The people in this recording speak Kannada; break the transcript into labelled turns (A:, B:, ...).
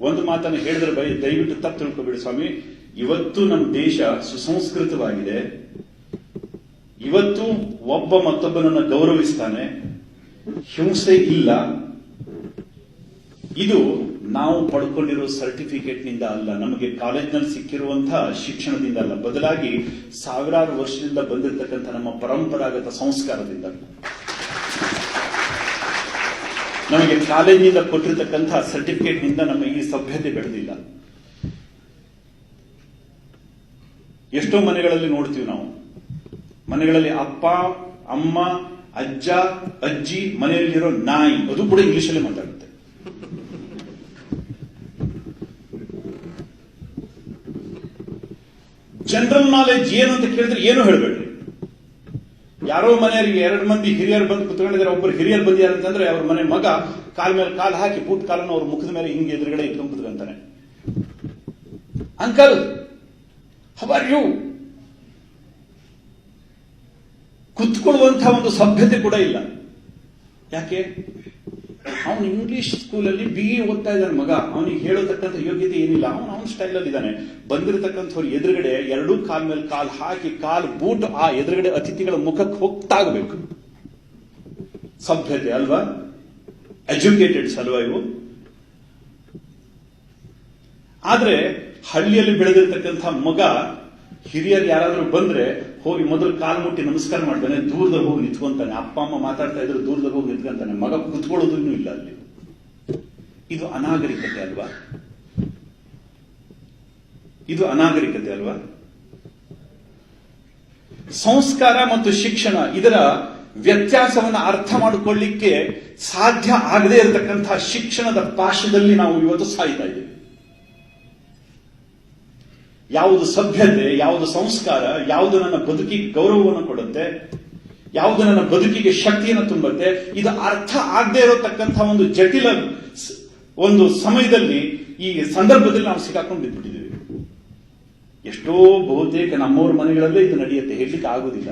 A: ಒಂದು ಮಾತನ್ನು ಹೇಳಿದ್ರೆ ದಯವಿಟ್ಟು ತಪ್ಪು ತಿಳ್ಕೊಬೇಡಿ ಸ್ವಾಮಿ. ಇವತ್ತು ನಮ್ಮ ದೇಶ ಸುಸಂಸ್ಕೃತವಾಗಿದೆ. ಇವತ್ತು ಒಬ್ಬ ಮತ್ತೊಬ್ಬನನ್ನು ಗೌರವಿಸ್ತಾನೆ, ಹಿಂಸೆ ಇಲ್ಲ. ಇದು ನಾವು ಪಡ್ಕೊಂಡಿರೋ ಸರ್ಟಿಫಿಕೇಟ್ ನಿಂದ ಅಲ್ಲ, ನಮಗೆ ಕಾಲೇಜ್ನಲ್ಲಿ ಸಿಕ್ಕಿರುವಂತಹ ಶಿಕ್ಷಣದಿಂದ ಅಲ್ಲ, ಬದಲಾಗಿ ಸಾವಿರಾರು ವರ್ಷದಿಂದ ಬಂದಿರತಕ್ಕಂಥ ನಮ್ಮ ಪರಂಪರಾಗತ ಸಂಸ್ಕಾರದಿಂದ, ನಮಗೆ ಕಾಲೇಜಿನಿಂದ ಕೊಟ್ಟಿರತಕ್ಕಂಥ ಸರ್ಟಿಫಿಕೇಟ್ ನಿಂದ ನಮ್ಮ ಈ ಸಭ್ಯತೆ ಬೆಳೆದಿಲ್ಲ. ಎಷ್ಟೋ ಮನೆಗಳಲ್ಲಿ ನೋಡ್ತೀವಿ ನಾವು, ಮನೆಗಳಲ್ಲಿ ಅಪ್ಪ ಅಮ್ಮ ಅಜ್ಜ ಅಜ್ಜಿ, ಮನೆಯಲ್ಲಿರೋ ನಾಯಿ, ಅದು ಕೂಡ ಇಂಗ್ಲಿಷಲ್ಲಿ ಮಾತಾಡುತ್ತೆ. ಜನರಲ್ ನಾಲೆಜ್ ಏನು ಅಂತ ಕೇಳಿದ್ರೆ ಏನು ಹೇಳಬೇಡ್ರಿ. ಯಾರೋ ಮನೆಯವರಿಗೆ 2 ಮಂದಿ ಹಿರಿಯರು ಬಂದು ಕುತ್ಕೊಂಡಿದ್ದಾರೆ, ಒಬ್ಬರು ಹಿರಿಯರು ಬಂದಿದ್ದಾರೆ ಅಂತಂದ್ರೆ ಅವ್ರ ಮನೆ ಮಗ ಕಾಲ ಮೇಲೆ ಕಾಲು ಹಾಕಿ ಬೂಟ್ ಕಾಲನ್ನು ಅವ್ರ ಮುಖದ ಮೇಲೆ ಹಿಂಗೆ ಎದುರುಗಡೆ ಇಟ್ಕೊಂಡು ಕುತ್ಕೊಂತಾನೆ. Uncle, how are you? ಕುತ್ಕೊಳ್ಳುವಂತಹ ಒಂದು ಸಭ್ಯತೆ ಕೂಡ ಇಲ್ಲ. ಯಾಕೆ? ಅವನು ಇಂಗ್ಲಿಷ್ ಸ್ಕೂಲಲ್ಲಿ BE ಓದ್ತಾ ಇದ್ದಾನೆ ಮಗ, ಅವನಿಗೆ ಹೇಳತಕ್ಕಂಥ ಯೋಗ್ಯತೆ ಏನಿಲ್ಲ, ಅವನ ಸ್ಟೈಲಲ್ಲಿ ಇದ್ದಾನೆ. ಬಂದಿರತಕ್ಕಂಥವ್ರು ಎದುರುಗಡೆ 2 ಕಾಲ್ ಮೇಲೆ ಕಾಲ್ ಹಾಕಿ ಕಾಲ್ ಬೂಟ್ ಆ ಎದುರುಗಡೆ ಅತಿಥಿಗಳ ಮುಖಕ್ಕೆ ಹೋಗ್ತಾಗಬೇಕು. ಸಭ್ಯತೆ ಅಲ್ವಾ? ಎಜುಕೇಟೆಡ್ಸ್ ಅಲ್ವಾ ಇವು? ಆದ್ರೆ ಹಳ್ಳಿಯಲ್ಲಿ ಬೆಳೆದಿರ್ತಕ್ಕಂಥ ಮಗ ಹಿರಿಯರು ಯಾರಾದ್ರೂ ಬಂದ್ರೆ ಹೋಗಿ ಮೊದಲು ಕಾಲು ಮುಟ್ಟಿ ನಮಸ್ಕಾರ ಮಾಡ್ತಾನೆ, ದೂರದಲ್ಲಿ ಹೋಗಿ ನಿಂತ್ಕೊಂತಾನೆ. ಅಪ್ಪ ಅಮ್ಮ ಮಾತಾಡ್ತಾ ಇದ್ರೆ ದೂರದಲ್ಲಿ ಹೋಗಿ ನಿಂತ್ಕೊಂತಾನೆ. ಮಗ ಕುತ್ಕೊಳ್ಳೋದು ಇನ್ನೂ ಇಲ್ಲ ಅಲ್ಲಿ. ಇದು ಅನಾಗರಿಕತೆ ಅಲ್ವಾ? ಇದು ಅನಾಗರಿಕತೆ ಅಲ್ವಾ? ಸಂಸ್ಕಾರ ಮತ್ತು ಶಿಕ್ಷಣ, ಇದರ ವ್ಯತ್ಯಾಸವನ್ನು ಅರ್ಥ ಮಾಡಿಕೊಳ್ಳಿಕ್ಕೆ ಸಾಧ್ಯ ಆಗದೇ ಇರತಕ್ಕಂತಹ ಶಿಕ್ಷಣದ ಪಾಶದಲ್ಲಿ ನಾವು ಇವತ್ತು ಸಾಯ್ತಾ ಇದ್ದೇವೆ. ಯಾವುದು ಸಭ್ಯತೆ, ಯಾವುದು ಸಂಸ್ಕಾರ, ಯಾವುದು ನನ್ನ ಬದುಕಿಗೆ ಗೌರವವನ್ನು ಕೊಡುತ್ತೆ, ಯಾವುದು ನನ್ನ ಬದುಕಿಗೆ ಶಕ್ತಿಯನ್ನು ತುಂಬುತ್ತೆ, ಇದು ಅರ್ಥ ಆಗದೆ ಇರತಕ್ಕಂಥ ಒಂದು ಜಟಿಲ ಒಂದು ಸಮಯದಲ್ಲಿ, ಈ ಸಂದರ್ಭದಲ್ಲಿ ನಾವು ಸಿಕ್ಕಾಕೊಂಡು ಬಿದ್ದುಬಿಟ್ಟಿದ್ದೀವಿ. ಎಷ್ಟೋ ಬಹುತೇಕ ನಮ್ಮವ್ರ ಮನೆಗಳಲ್ಲೇ ಇದು ನಡೆಯುತ್ತೆ, ಹೇಳಲಿಕ್ಕೆ ಆಗುದಿಲ್ಲ.